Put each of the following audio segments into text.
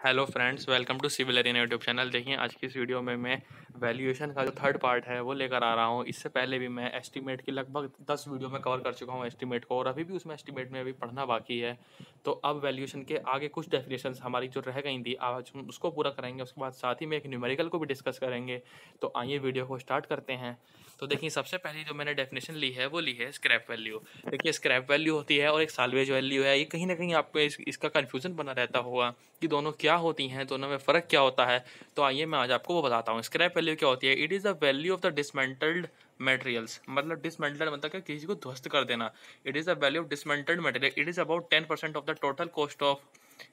Hello friends, welcome to Civil Arena YouTube channel. देखिए, आज की इस वीडियो में मैं वैल्यूएशन का जो थर्ड पार्ट है वो लेकर आ रहा हूँ। इससे पहले भी मैं एस्टीमेट की लगभग 10 वीडियो में कवर कर चुका हूँ एस्टीमेट को, और अभी भी उसमें एस्टीमेट में अभी पढ़ना बाकी है। तो अब वैल्यूएशन के आगे कुछ डेफिनेशंस हमारी जो रह गई थी, आज हम उसको पूरा करेंगे। उसके बाद साथ ही में एक न्यूमेरिकल को भी डिस्कस करेंगे। तो आइए वीडियो को स्टार्ट करते हैं। तो देखिए, सबसे पहली जो मैंने डेफिनेशन ली है वो ली है स्क्रैप वैल्यू। देखिए, स्क्रैप वैल्यू होती है और एक साल्वेज वैल्यू है। ये कहीं ना कहीं आपको इसका कन्फ्यूजन बना रहता होगा कि दोनों क्या होती हैं, दोनों में फ़र्क क्या होता है। तो आइए मैं आज आपको वो बताता हूँ। स्क्रैप वैल्यू क्या होती है? It is the value of the dismantled materials. मतलब डिसमेंटल्ड मतलब क्या, किसी को ध्वस्त कर देना। It is the value of dismantled material. It is about 10% of the total cost of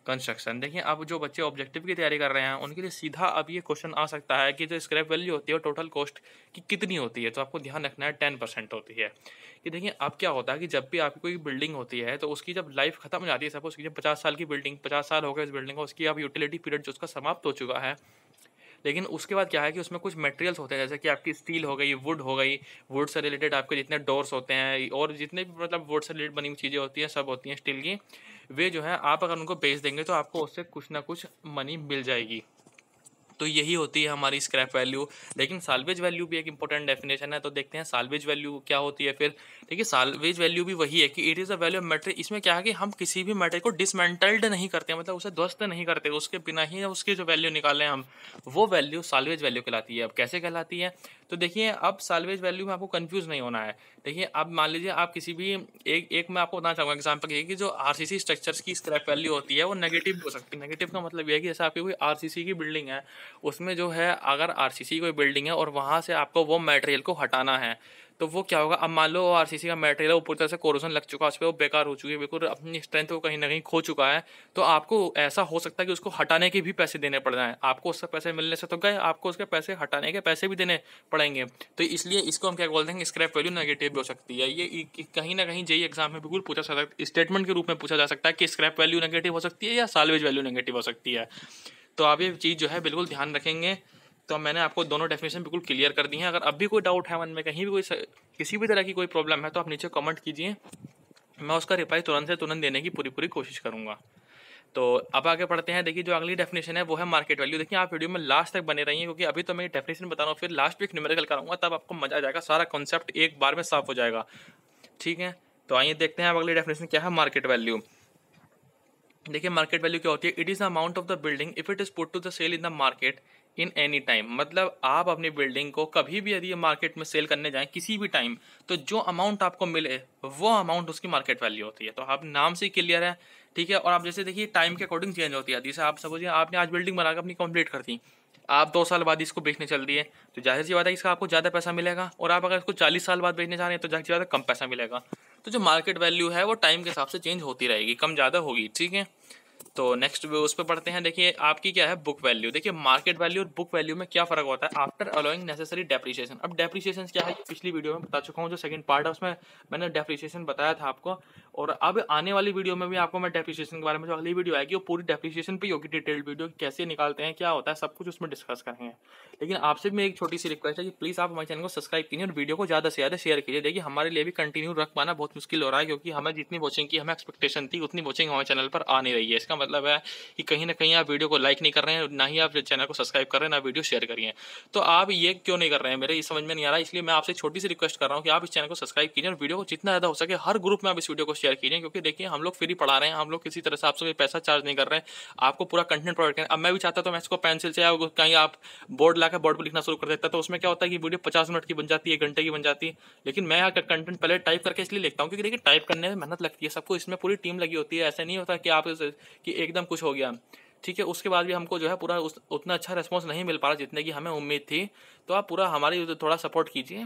construction. देखिए, अब जो बच्चे ऑब्जेक्टिव की तैयारी कर रहे हैं उनके लिए सीधा अब ये क्वेश्चन आ सकता है कि जो स्क्रैप वैल्यू होती है वो टोटल कॉस्ट की कितनी होती है। तो आपको ध्यान रखना है 10% होती है। कि देखिए, अब क्या होता है कि जब भी आपकी कोई बिल्डिंग होती है तो उसकी जब लाइफ खत्म हो जाती है, सपोज कीजिए 50 साल की बिल्डिंग, 50 साल हो गए इस बिल्डिंग को, उसकी अब यूटिलिटी पीरियड जो उसका समाप्त हो चुका है। लेकिन उसके बाद क्या है कि उसमें कुछ मटेरियल्स होते हैं, जैसे कि आपकी स्टील हो गई, वुड हो गई। वुड से रिलेटेड आपके जितने डोर्स होते हैं और जितने भी मतलब वुड से रिलेटेड बनी हुई चीज़ें होती हैं, सब होती हैं स्टील की। वे जो है, आप अगर उनको बेच देंगे तो आपको उससे कुछ ना कुछ मनी मिल जाएगी। तो यही होती है हमारी स्क्रैप वैल्यू। लेकिन साल्वेज वैल्यू भी एक इंपॉर्टेंट डेफिनेशन है। तो देखते हैं साल्वेज वैल्यू क्या होती है फिर। देखिए, साल्वेज वैल्यू भी वही है कि it is a value of material. इसमें क्या है कि हम किसी भी मटेरियल को डिसमेंटल्ड नहीं करते, मतलब उसे ध्वस्त नहीं करते, उसके बिना ही उसकी जो वैल्यू निकालें हम, वो वैल्यू साल्वेज वैल्यू कहलाती है। अब कैसे कहलाती है? तो देखिए, अब साल्वेज वैल्यू में आपको कंफ्यूज नहीं होना है। देखिए, अब मान लीजिए आप किसी भी एक मैं आपको बताना चाहूँगा एग्जाम्पल ये कि जो आरसीसी स्ट्रक्चर्स की स्क्रैप वैल्यू होती है वो नेगेटिव हो सकती है। नेगेटिव का मतलब ये है कि जैसे आपकी कोई आरसीसी की बिल्डिंग है, उसमें जो है अगर आरसीसी कोई बिल्डिंग है और वहाँ से आपको वो मटेरियल को हटाना है, तो वो क्या होगा? अब मान लो वो आरसीसी का मटेरियल है, वो पूरी तरह से कोरोजन लग चुका है, उस पर वो बेकार हो चुकी है, बिल्कुल अपनी स्ट्रेंथ को कहीं ना कहीं खो चुका है। तो आपको ऐसा हो सकता है कि उसको हटाने के भी पैसे देने पड़ जाएं। आपको उससे पैसे मिलने से तो गए, आपको उसके पैसे हटाने के पैसे भी देने पड़ेंगे। तो इसलिए इसको हम क्या बोलते हैं? स्क्रैप वैल्यू नेगेटिव भी हो सकती है। ये कहीं ना कहीं जेईई एग्जाम में बिल्कुल पूछा जा सकता है, स्टेटमेंट के रूप में पूछा जा सकता है कि स्क्रैप वैल्यू नेगेटिव हो सकती है या साल्वेज वैल्यू नेगेटिव हो सकती है। तो आप ये चीज़ जो है बिल्कुल ध्यान रखेंगे। तो मैंने आपको दोनों डेफिनेशन बिल्कुल क्लियर कर दी हैं। अगर अब भी कोई डाउट है मन में, कहीं भी कोई किसी भी तरह की कोई प्रॉब्लम है, तो आप नीचे कमेंट कीजिए, मैं उसका रिप्लाई तुरंत से तुरंत देने की पूरी पूरी कोशिश करूँगा। तो अब आगे पढ़ते हैं। देखिए, जो अगली डेफिनेशन है वो है मार्केट वैल्यू। देखिए, आप वीडियो में लास्ट तक बने रहिए, क्योंकि अभी तो मैं डेफिनेशन बता रहा हूँ, फिर लास्ट में एक न्यूमेरिकल कराऊंगा, तब आपको मजा आ जाएगा, सारा कॉन्सेप्ट एक बार में साफ हो जाएगा। ठीक है, तो आइए देखते हैं अब अगली डेफिनेशन क्या है, मार्केट वैल्यू। देखिए, मार्केट वैल्यू क्या होती है? It is the amount of the building if it is put to the sale in the market in any time. मतलब आप अपनी बिल्डिंग को कभी भी यदि मार्केट में सेल करने जाएं किसी भी टाइम, तो जो अमाउंट आपको मिले वो अमाउंट उसकी मार्केट वैल्यू होती है। तो आप नाम से क्लियर है। ठीक है, और आप जैसे देखिए टाइम के अकॉर्डिंग चेंज होती है। जैसे आप समझिए आपने आज बिल्डिंग बनाकर अपनी कंप्लीट कर दी, आप 2 साल बाद इसको बेचने चल दिए, तो जाहिर सी बात है इसका आपको ज़्यादा पैसा मिलेगा। और आप अगर इसको 40 साल बाद बेचने जा रहे हैं तो जाहिर सी बात है कम पैसा मिलेगा। तो जो मार्केट वैल्यू है वो टाइम के हिसाब से चेंज होती रहेगी, कम ज़्यादा होगी। ठीक है, तो नेक्स्ट उस पर पढ़ते हैं। देखिए, आपकी क्या है, बुक वैल्यू। देखिए, मार्केट वैल्यू और बुक वैल्यू में क्या फर्क होता है? After allowing necessary depreciation. अब डेप्रिसिएशन क्या है, ये पिछली वीडियो में बता चुका हूँ, जो सेकंड पार्ट है उसमें मैंने डेप्रिसिएशन बताया था आपको। और अब आने वाली वीडियो में भी आपको मैं डेप्रिसिएशन के बारे में, जो अगली वीडियो आएगी वो पूरी डेप्रिसिएशन पे होगी, डिटेल्ड वीडियो, कैसे निकालते हैं, क्या होता है, सब कुछ उसमें डिस्कस करेंगे। लेकिन आपसे भी एक छोटी सी रिक्वेस्ट है कि प्लीज़ आप हमारे चैनल को सब्सक्राइब कीजिए और वीडियो को ज़्यादा से ज़्यादा शेयर कीजिए। देखिए, हमारे लिए भी कंटिन्यू रख पाना बहुत मुश्किल हो रहा है, क्योंकि हमें जितनी वॉचिंग की हमें एक्सपेक्टेशन थी उतनी वॉचिंग हमारे चैनल पर आ नहीं रही है। इसका मतलब है कि कहीं ना कहीं आप वीडियो को लाइक नहीं कर रहे हैं, ना ही आप चैनल को सब्सक्राइब कर रहे हैं, ना वीडियो शेयर करिए। तो आप ये क्यों नहीं कर रहे हैं, मेरे ये समझ में नहीं आ रहा है। इसलिए मैं आपसे छोटी सी रिक्वेस्ट कर रहा हूँ कि आप इस चैनल को सब्सक्राइब कीजिए और वीडियो को जितना ज़्यादा हो सके हर ग्रुप में आप इस वीडियो को शेयर कीजिए। क्योंकि देखिए, हम लोग फ्री पढ़ा रहे हैं, हम लोग किसी तरह से आपसे कोई पैसा चार्ज नहीं कर रहे हैं, आपको पूरा कंटेंट प्रोवाइड करें। अब मैं भी चाहता तो मैं इसको पेंसिल से या कहीं आप बोर्ड लाकर बोर्ड पर लिखना शुरू कर देता, तो उसमें क्या होता है कि वीडियो 50 मिनट की बन जाती है, 1 घंटे की बन जाती है। लेकिन मैं यहाँ कंटेंट पहले टाइप करके इसलिए लिखता हूँ क्योंकि देखिए, टाइप करने में मेहनत लगती है सबको, इसमें पूरी टीम लगी होती है। ऐसा नहीं होता कि आप कि एकदम कुछ हो गया। ठीक है, उसके बाद भी हमको जो है पूरा उतना अच्छा रिस्पॉन्स नहीं मिल पा रहा जितने की हमें उम्मीद थी। तो आप पूरा हमारी थोड़ा सपोर्ट कीजिए।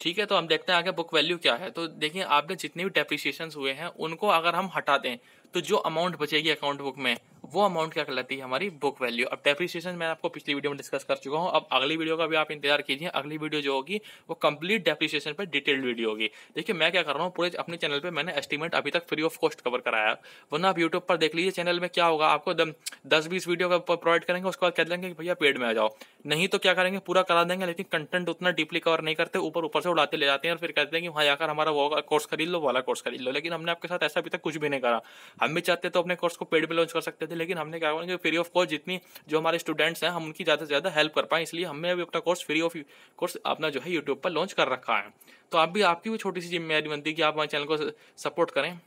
ठीक है, तो हम देखते हैं आगे बुक वैल्यू क्या है। तो देखिए, आपने जितने भी डेप्रिसिएशंस हुए हैं उनको अगर हम हटा दें तो जो अमाउंट बचेगी अकाउंट बुक में, वो अमाउंट क्या कहलाती है? हमारी बुक वैल्यू। अब डेप्रिसिएशन मैं आपको पिछली वीडियो में डिस्कस कर चुका हूँ। अब अगली वीडियो का भी आप इंतजार कीजिए। अगली वीडियो जो होगी वो कंप्लीट डेप्रिसिएशन पर डिटेल्ड वीडियो होगी। देखिए, मैं क्या कर रहा हूँ, पूरे अपने चैनल पर मैंने एस्टीमेट अभी तक फ्री ऑफ कॉस्ट कवर कराया, वरना आप यूट्यूब पर देख लीजिए चैनल में क्या होगा, आपको 10-20 वीडियो का प्रोवाइड करेंगे, उसके बाद कह देंगे कि भैया पेड में आ जाओ। नहीं तो क्या करेंगे, पूरा करा देंगे, लेकिन कंटेंट उतना डीपली कवर नहीं करते, ऊपर ऊपर से उड़ाते ले जाते हैं और फिर कहते हैं कि वहाँ जाकर हमारा वो कोर्स खरीद लो, वाला कोर्स खरीद लो। लेकिन हमने आपके साथ ऐसा अभी तक कुछ भी नहीं करा। हम भी चाहते तो अपने कोर्स को पेड में लॉन्च कर सकते, थे, लेकिन हमने क्या कहा कि फ्री ऑफ कॉस्ट जितनी जो हमारे स्टूडेंट्स हैं हम उनकी ज़्यादा से ज़्यादा हेल्प कर पाएँ, इसलिए हमने अभी अपना कोर्स फ्री ऑफ कोर्स अपना जो है यूट्यूब पर लॉन्च कर रखा है। तो आप भी आपकी भी छोटी सी जिम्मेदारी बनती है कि आप हमारे चैनल को सपोर्ट करें।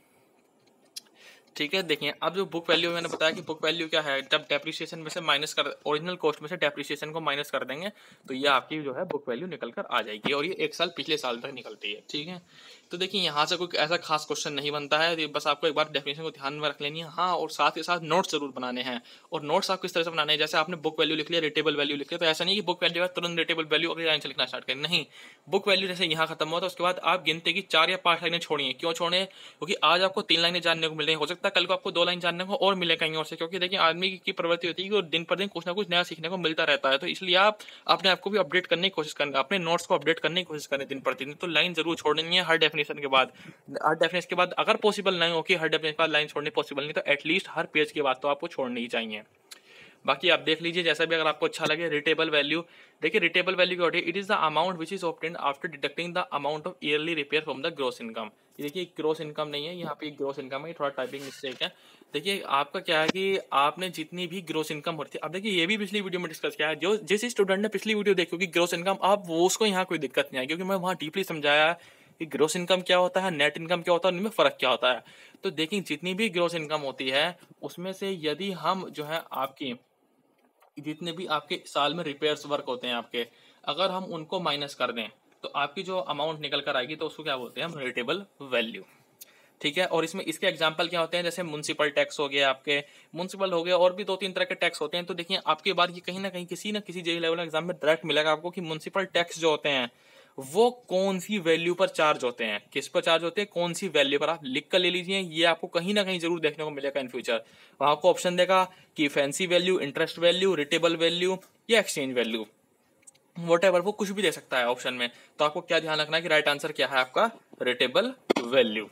ठीक है, देखिए अब जो बुक वैल्यू मैंने बताया कि बुक वैल्यू क्या है, जब डेप्रिसिएशन में से माइनस कर ओरिजिनल कॉस्ट में से डेप्रिसिएशन को माइनस कर देंगे तो ये आपकी जो है बुक वैल्यू निकल कर आ जाएगी, और ये 1 साल पिछले साल तक निकलती है। ठीक है, तो देखिए यहाँ से कोई ऐसा खास क्वेश्चन नहीं बनता है, तो बस आपको एक बार डेफिनेशन को ध्यान में रख लेनी है। हाँ, और साथ ही साथ नोट्स जरूर बनाने हैं। और नोट्स आप किस तरह से बनाने हैं, जैसे आपने बुक वैल्यू लिख लिया, रेटेबल वैल्यू लिख लिया, तो ऐसा नहीं कि बुक वैल्यू तुरंत रेटेबल वैल्यू अगली लाइन से लिखना स्टार्ट करें। नहीं, बुक वैल्यू जैसे यहाँ खत्म हुआ तो उसके बाद आप गिनते की 4 या 5 लाइनें छोड़िए। क्यों छोड़े? क्योंकि आज आपको 3 लाइनें जानने को मिल रही, हो सकता है कल को आपको 2 लाइन जानने को और मिले कहीं और से, क्योंकि देखिए आदमी की प्रवृत्ति होती है कि वो दिन पर दिन कुछ ना कुछ नया सीखने को मिलता रहता है। तो इसलिए आप अपने आप को भी अपडेट करने की कोशिश करें, अपने नोट्स को अपडेट करने की कोशिश करें दिन प्रतिदिन। तो लाइन जरूर छोड़नी है हर डेफिनेशन के बाद। हर डेफिनेशन के बाद अगर पॉसिबल नहीं हो कि हर डेफिनेशन के बाद लाइन छोड़नी पॉसिबल नहीं, तो एटलीस्ट हर पेज के बाद तो आपको छोड़नी ही चाहिए। बाकी आप देख लीजिए, जैसा भी अगर आपको अच्छा लगे। रिटेबल वैल्यू, देखिए रिटेबल वैल्यू क्या होती है? It is the amount which is obtained after deducting the amount of yearly repair from the gross income. देखिए ग्रॉस इनकम नहीं है यहाँ पे, ग्रॉस इनकम है, थोड़ा टाइपिंग मिस्टेक है। देखिए आपका क्या है कि आपने जितनी भी ग्रॉस इनकम होती है, अब देखिए ये भी पिछली वीडियो में डिस्कस किया है, जो जिस स्टूडेंट ने पिछली वीडियो देखी होगी ग्रॉस इनकम, आप वो उसको यहाँ कोई दिक्कत नहीं आई, क्योंकि मैं वहाँ डीपली समझाया है कि ग्रॉस इनकम क्या होता है, नेट इनकम क्या होता है, उनमें फर्क क्या होता है। तो देखिए जितनी भी ग्रॉस इनकम होती है उसमें से यदि हम जो है आपकी जितने भी आपके साल में रिपेयर्स वर्क होते हैं आपके, अगर हम उनको माइनस कर दें तो आपकी जो अमाउंट निकल कर आएगी तो उसको क्या बोलते हैं हम? रेटेबल वैल्यू। ठीक है, और इसमें इसके एग्जांपल क्या होते हैं? जैसे म्युनिसिपल टैक्स हो गया, आपके म्युनिसिपल हो गया, और भी 2-3 तरह के टैक्स होते हैं। तो देखिए आपके बार ये कहीं ना किसी जेई लेवल एग्जाम में डायरेक्ट मिलेगा आपको कि म्युनिसिपल टैक्स जो होते हैं वो कौन सी वैल्यू पर चार्ज होते हैं, किस पर चार्ज होते हैं, कौन सी वैल्यू पर। आप लिख कर ले लीजिए, ये आपको कहीं ना कहीं जरूर देखने को मिलेगा इन फ्यूचर। वहां आपको ऑप्शन देगा कि fancy value, interest value, readable value या एक्सचेंज वैल्यू, वोटेवर, वो कुछ भी दे सकता है ऑप्शन में। तो आपको क्या ध्यान रखना है कि राइट आंसर क्या है आपका? रेटेबल वैल्यू।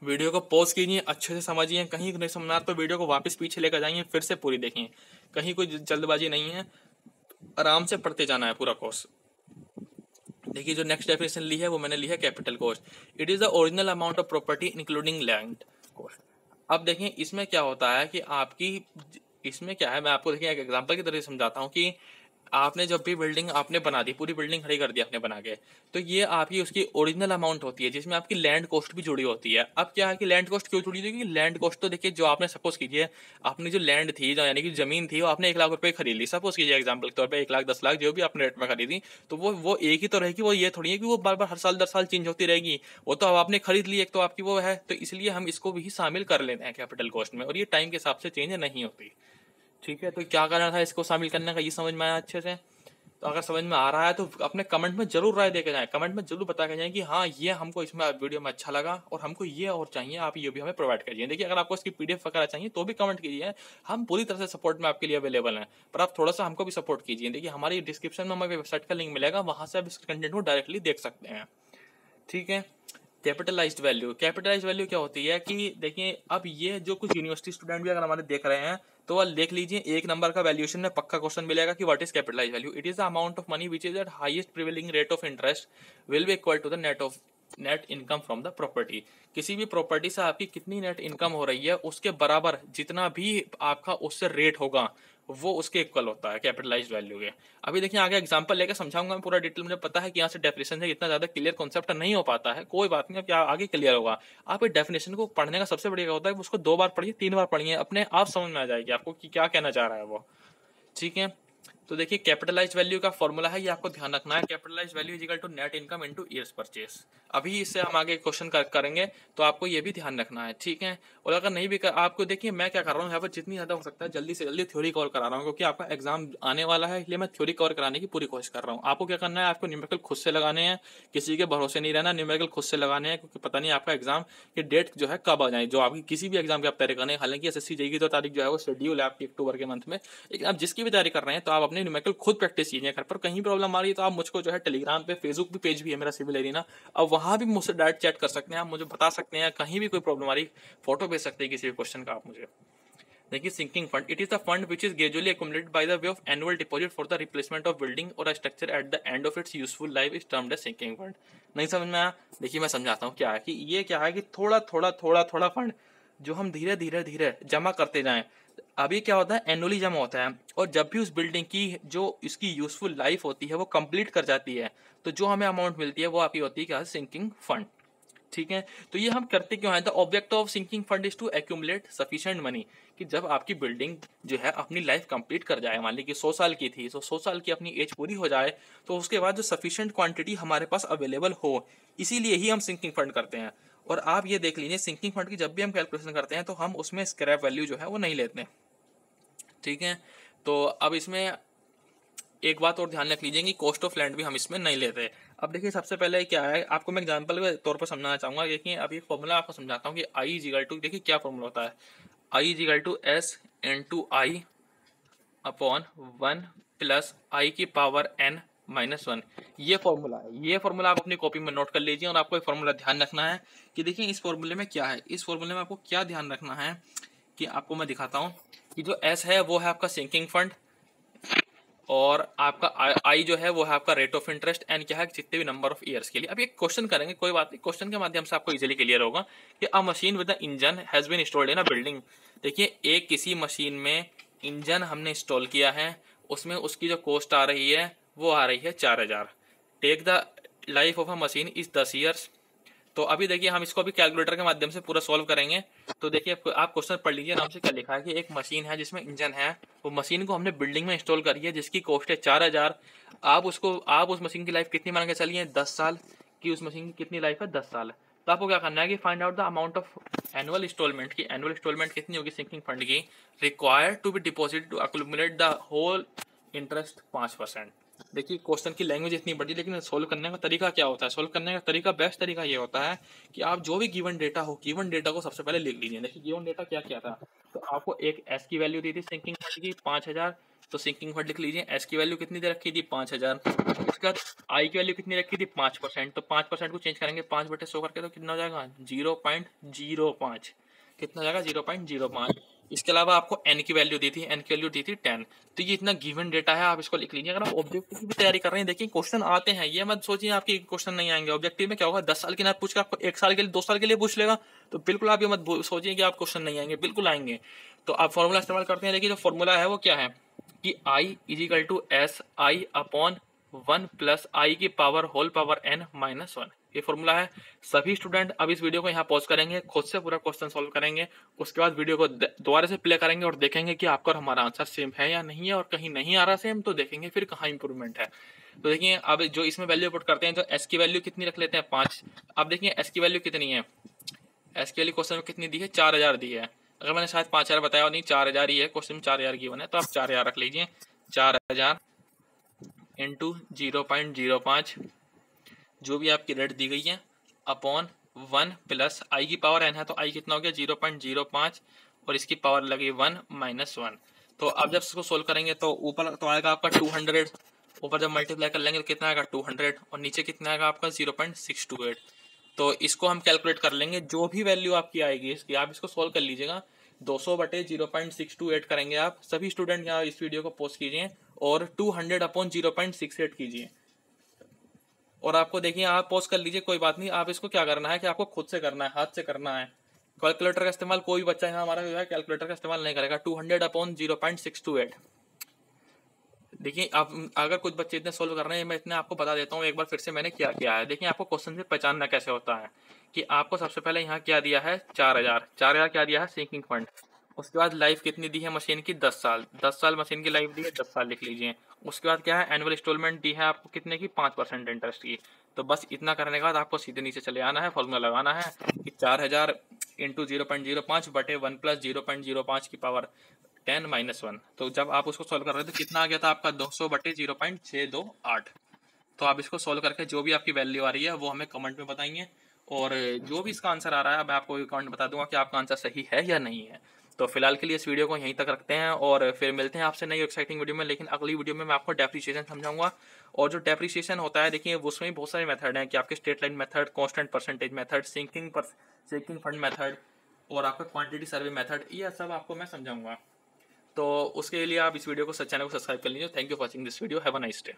वीडियो को पॉज कीजिए, अच्छे से समझिए, कहीं नहीं समझ आ तो वीडियो को वापस पीछे लेकर जाइए, फिर से पूरी देखिए, कहीं कोई जल्दबाजी नहीं है, आराम से पढ़ते जाना है पूरा कोर्स। देखिए जो नेक्स्ट डेफिनेशन ली है वो मैंने ली है capital cost. It is the original amount of property including land cost. अब देखिए इसमें क्या होता है कि आपकी, इसमें क्या है, मैं आपको देखिए एक एग्जांपल की तरह समझाता हूँ कि आपने जब भी बिल्डिंग आपने बना दी, पूरी बिल्डिंग खड़ी कर दी आपने बना के, तो ये आपकी उसकी ओरिजिनल अमाउंट होती है जिसमें आपकी लैंड कॉस्ट भी जुड़ी होती है। अब क्या है कि लैंड कॉस्ट क्यों जुड़ी होगी? लैंड कॉस्ट तो देखिए जो आपने सपोज कीजिए आपने जो लैंड थी, जो यानी कि जमीन थी, वो आपने 1 लाख रुपए खरीद ली, सपोज कीजिए एग्जाम्पल के तौर पर 1 लाख 10 लाख जो भी आपने रेट में खरीदी, तो वो एक ही तो रहेगी, वो ये थोड़ी है कि वो बार बार हर साल 10 साल चेंज होती रहेगी। वो तो अब आपने खरीद ली, एक तो आपकी वो है, तो इसलिए हम इसको भी शामिल कर लेते हैं कैपिटल कॉस्ट में, और ये टाइम के हिसाब से चेंज नहीं होती। ठीक है, तो क्या करना था इसको शामिल करने का, ये समझ में आया अच्छे से? तो अगर समझ में आ रहा है तो अपने कमेंट में जरूर राय देकर जाएं, कमेंट में जरूर बता के जाएं कि हाँ ये हमको इसमें वीडियो में अच्छा लगा और हमको ये और चाहिए, आप ये भी हमें प्रोवाइड करिए। देखिए अगर आपको इसकी पीडीएफ वगैरह चाहिए तो भी कमेंट कीजिए, हम पूरी तरह से सपोर्ट में आपके लिए अवेलेबल हैं, पर आप थोड़ा सा हमको भी सपोर्ट कीजिए। देखिए हमारी डिस्क्रिप्शन में हमारी वेबसाइट का लिंक मिलेगा, वहां से आप इस कंटेंट को डायरेक्टली देख सकते हैं। ठीक है, कैपिटलाइज्ड वैल्यू। कैपिटलाइज्ड वैल्यू क्या होती है कि देखिए अब ये जो कुछ यूनिवर्सिटी स्टूडेंट भी अगर हमारे देख रहे हैं तो वह देख लीजिए, 1 नंबर का वैल्यूएशन में पक्का क्वेश्चन मिलेगा कि what is capitalised value. It is the amount of money which is at highest prevailing rate of interest will be equal to the net income from the property. किसी भी property से आपकी कितनी net income हो रही है उसके बराबर जितना भी आपका उससे रेट होगा वो उसके इक्वल होता है कैपिटलाइज्ड वैल्यू के। अभी देखिए आगे एग्जांपल लेकर समझाऊंगा मैं पूरा डिटेल। मुझे पता है कि यहाँ से डेफिनेशन से इतना ज्यादा क्लियर कॉन्सेप्ट नहीं हो पाता है, कोई बात नहीं, अब क्या आगे क्लियर होगा। आप इस डेफिनेशन को पढ़ने का सबसे बढ़िया होता है उसको 2 बार पढ़िए, 3 बार पढ़िए, अपने आप समझ में आ जाएगी आपको कि क्या कहना चाह रहा है वो। ठीक है, तो देखिए कैपिटलाइज्ड वैल्यू का फॉर्मूला है, ये आपको ध्यान रखना है। Capitalised value is equal to net income into years purchase. अभी इससे हम आगे क्वेश्चन करेंगे तो आपको ये भी ध्यान रखना है। ठीक है, और अगर नहीं भी आपको देखिए मैं क्या कर रहा हूँ यहाँ पर, जितनी ज्यादा हो सकता है जल्दी से जल्दी थ्योरी कवर करा रहा हूँ, क्योंकि आपका एग्जाम आने वाला है, इसलिए मैं थ्योरी कवर कराने की पूरी कोशिश कर रहा हूँ। आपको क्या करना है, आपको न्यूमेरिकल खुद से लगाने हैं, किसी के भरोसे नहीं रहना, न्यूमेरिकल खुद से लगाने हैं, क्योंकि पता नहीं आपका एग्जाम की डेट जो है कब आ जाए, जो आपकी किसी भी एग्जाम की आप तैयारी करने। हालांकि एसएससी जेईई की तो तारीख जो है वो शेड्यूल है आपकी अक्टूबर के मंथ में, लेकिन आप जिसकी भी तैयारी कर रहे हैं तो आप अपने न्यूमेरिकल खुद प्रैक्टिस कीजिए घर पर। कहीं प्रॉब्लम आ रही है तो आप मुझको जो है टेलीग्राम पे, फेसबुक पे पेज भी है मेरा सिविल एरिना, अब वहां भी मुझसे डायरेक्ट चैट कर सकते हैं, आप मुझे बता सकते हैं, कहीं भी कोई प्रॉब्लम आ रही, फोटो भेज सकते हैं किसी भी क्वेश्चन का आप मुझे। देखिए sinking fund, it is the fund which is gradually accumulated by the way of annual deposit for the replacement of building or a structure at the end of its useful life is termed as sinking fund। नहीं समझ में आया? देखिए मैं समझाता हूँ क्या है कि ये क्या है कि थोड़ा थोड़ा थोड़ा थोड़ा फंड जो हम धीरे धीरे धीरे जमा करते जाएं, अभी क्या होता है एनुअली जमा होता है, और जब भी उस बिल्डिंग की जो इसकी यूजफुल लाइफ होती है वो कंप्लीट कर जाती है, तो जो हमें अमाउंट मिलती है वो आपकी होती है क्या, सिंकिंग फंड। ठीक है, तो ये हम करते क्यों हैं, the object of sinking fund is to accumulate sufficient money, कि जब आपकी बिल्डिंग जो है अपनी लाइफ कंप्लीट कर जाए, मान ली कि 100 साल की थी, तो 100 साल की अपनी एज पूरी हो जाए, तो उसके बाद जो सफिशिएंट क्वांटिटी हमारे पास अवेलेबल हो, इसीलिए ही हम सिंकिंग फंड करते हैं। और आप ये देख लीजिए, सिंकिंग फंड की जब भी हम कैलकुलेशन करते हैं तो हम उसमें स्क्रैप वैल्यू जो है वो नहीं लेते हैं। ठीक है, तो अब इसमें एक बात और ध्यान रख लीजिए कि कॉस्ट ऑफ लैंड भी हम इसमें नहीं लेते। अब देखिए सबसे पहले क्या है, आपको मैं एग्जांपल के तौर पर समझाना चाहूँगा। देखिए अभी फॉर्मूला आपको समझाता हूँ कि आई इज इक्वल टू, देखिए क्या फॉर्मूला होता है, I is equal to S into I upon 1 plus I की पावर n माइनस 1। ये फॉर्मूला है, ये फॉर्मूला आप अपनी कॉपी में नोट कर लीजिए। और आपको एक फॉर्मूला ध्यान रखना है कि देखिए इस फॉर्मूले में क्या है, इस फॉर्मूले में आपको क्या ध्यान रखना है कि आपको मैं दिखाता हूँ कि जो एस है वो है आपका सिंकिंग फंड, और आपका आई जो है वो है आपका रेट ऑफ इंटरेस्ट, एंड क्या है जितने भी नंबर ऑफ ईयर्स के लिए। अब एक क्वेश्चन करेंगे, कोई बात नहीं, क्वेश्चन के माध्यम से आपको इजीली क्लियर होगा कि a machine with the engine has been installed in a building. देखिए एक किसी मशीन में इंजन हमने इंस्टॉल किया है, उसमें उसकी जो कॉस्ट आ रही है वो आ रही है 4000। Take the life of a machine is 10 years. तो अभी देखिए हम इसको अभी कैलकुलेटर के माध्यम से पूरा सॉल्व करेंगे। तो देखिए आप क्वेश्चन पढ़ लीजिए आराम से, क्या लिखा है कि एक मशीन है जिसमें इंजन है, वो मशीन को हमने बिल्डिंग में इंस्टॉल करी है जिसकी कॉस्ट है 4000। आप उस मशीन की लाइफ कितनी मान के चलिए, 10 साल की उस मशीन की कितनी लाइफ है, 10 साल। तो आपको क्या करना है कि find out the amount of annual instalment की, एनुअल इंस्टॉलमेंट कितनी होगी सिंकिंग फंड की, required to be deposit to accumulate the whole interest 5%। देखिए क्वेश्चन की लैंग्वेज इतनी बड़ी, लेकिन सोल्व करने का तरीका क्या होता है, सोल्व करने का तरीका, बेस्ट तरीका ये होता है कि आप जो भी गिवन डेटा हो, गिवन डेटा को सबसे पहले लिख लीजिए। देखिए गिवन डेटा क्या क्या था, तो आपको एक एस की वैल्यू दी थी सिंकिंग फंड की 5000, तो सिंकिंग फंड लिख लीजिए। एस की वैल्यू कितनी दे रखी थी, 5000। इसके बाद आई की वैल्यू कितनी रखी थी, 5%, तो 5% को चेंज करेंगे 5/100 करके, तो कितना हो जाएगा 0.05, कितना हो जाएगा 0.05। इसके अलावा आपको एन की वैल्यू दी थी, एन की वैल्यू दी थी 10। तो ये इतना गिवन डेटा है, आप इसको लिख लीजिए। अगर आप ऑब्जेक्टिव की भी तैयारी कर रहे हैं, देखिए क्वेश्चन आते हैं, ये मत सोचिए आपके क्वेश्चन नहीं आएंगे। ऑब्जेक्टिव में क्या होगा, 10 साल की ना पूछ के आपको 1 साल के लिए 2 साल के लिए पूछ लेगा, तो बिल्कुल आप ये मत सोचिए कि आप क्वेश्चन नहीं आएंगे, बिल्कुल आएंगे। तो आप फॉर्मूला इस्तेमाल करते हैं। देखिए जो फॉर्मूला है वो क्या है कि I is equal to S I upon 1 plus I की power whole power n minus 1, ये फॉर्मूला है। सभी स्टूडेंट अब इस वीडियो को यहाँ पॉज करेंगे, खुद से पूरा क्वेश्चन सॉल्व करेंगे, उसके बाद वीडियो को दोबारा से प्ले करेंगे और देखेंगे कि आपका और हमारा आंसर सेम है या नहीं है, और कहीं नहीं आ रहा सेम तो देखेंगे फिर कहाँ इंप्रूवमेंट है। तो देखिए अब जो इसमें वैल्यू पुट करते हैं, जो एस की वैल्यू कितनी रख लेते हैं 5। अब देखिए एस की वैल्यू कितनी है, एस की वैल्यू क्वेश्चन में कितनी दी है, 4000 दी है। अगर मैंने शायद 5000 बताया और नहीं, 4000 ही है, क्वेश्चन में 4000 गिवन है, तो आप 4000 रख लीजिए। 4000 इंटू 0.05 जो भी आपकी रेट दी गई है अपॉन 1 प्लस आई की पावर n है, तो आई कितना हो गया 0.05, और इसकी पावर लगी 1 माइनस 1। तो अब जब इसको सोल्व करेंगे तो ऊपर तो आएगा आपका 200, ऊपर जब मल्टीप्लाई कर लेंगे तो कितना आएगा 200, और नीचे कितना आएगा आपका 0.628। तो इसको हम कैलकुलेट कर लेंगे, जो भी वैल्यू आपकी आएगी इसकी, आप इसको सोल्व कर लीजिएगा। 200/0.628 करेंगे आप। सभी स्टूडेंट यहाँ इस वीडियो को पोस्ट कीजिए और 200/0.68 कीजिए। और आपको देखिए आप पोस्ट कर लीजिए, कोई बात नहीं। आप इसको क्या करना है कि आपको खुद से करना है, हाथ से करना है। कैलकुलेटर का इस्तेमाल कोई बच्चा यहाँ हमारा जो है कैलकुलेटर का इस्तेमाल नहीं करेगा। 200/0.628। देखिए आप अगर कुछ बच्चे इतने सोल्व कर रहे हैं, मैं इतने आपको बता देता हूँ एक बार फिर से मैंने क्या किया है। देखिए आपको क्वेश्चन से पहचानना कैसे होता है कि आपको सबसे पहले यहाँ क्या दिया है 4000 क्या दिया है सिंकिंग फंड। उसके बाद लाइफ कितनी दी है मशीन की 10 साल, 10 साल मशीन की लाइफ दी है, 10 साल लिख लीजिए। उसके बाद क्या है एनुअल इंस्टॉलमेंट दी है आपको कितने की 5% इंटरेस्ट की। तो बस इतना करने के बाद आपको सीधे नीचे चले आना है, फॉर्मूला लगाना है कि 4000 इंटू 0.05 बटे 1 प्लस 0.05 की पावर 10 माइनस 1। तो जब आप उसको सॉल्व कर रहे थे तो कितना आ गया था आपका 200/0.628। तो आप इसको सॉल्व करके जो भी आपकी वैल्यू आ रही है वो हमें कमेंट में बताइए, और जो भी इसका आंसर आ रहा है मैं आपको कमेंट बता दूंगा कि आपका आंसर सही है या नहीं है। तो फिलहाल के लिए इस वीडियो को यहीं तक रखते हैं और फिर मिलते हैं आपसे नई एक्साइटिंग वीडियो में। लेकिन अगली वीडियो में मैं आपको डेप्रिसिएशन समझाऊंगा, और जो डेप्रिसिएशन होता है देखिए उसमें भी बहुत सारे मेथड हैं कि आपके straight line method, constant percentage method, sinking fund method, और आपका क्वांटिटी सर्वे मेथड, ये सब आपको मैं समझाऊंगा। तो उसके लिए आप इस वीडियो को चैनल को सब्सक्राइब कर लीजिए। Thank you for watching this video, have a nice day.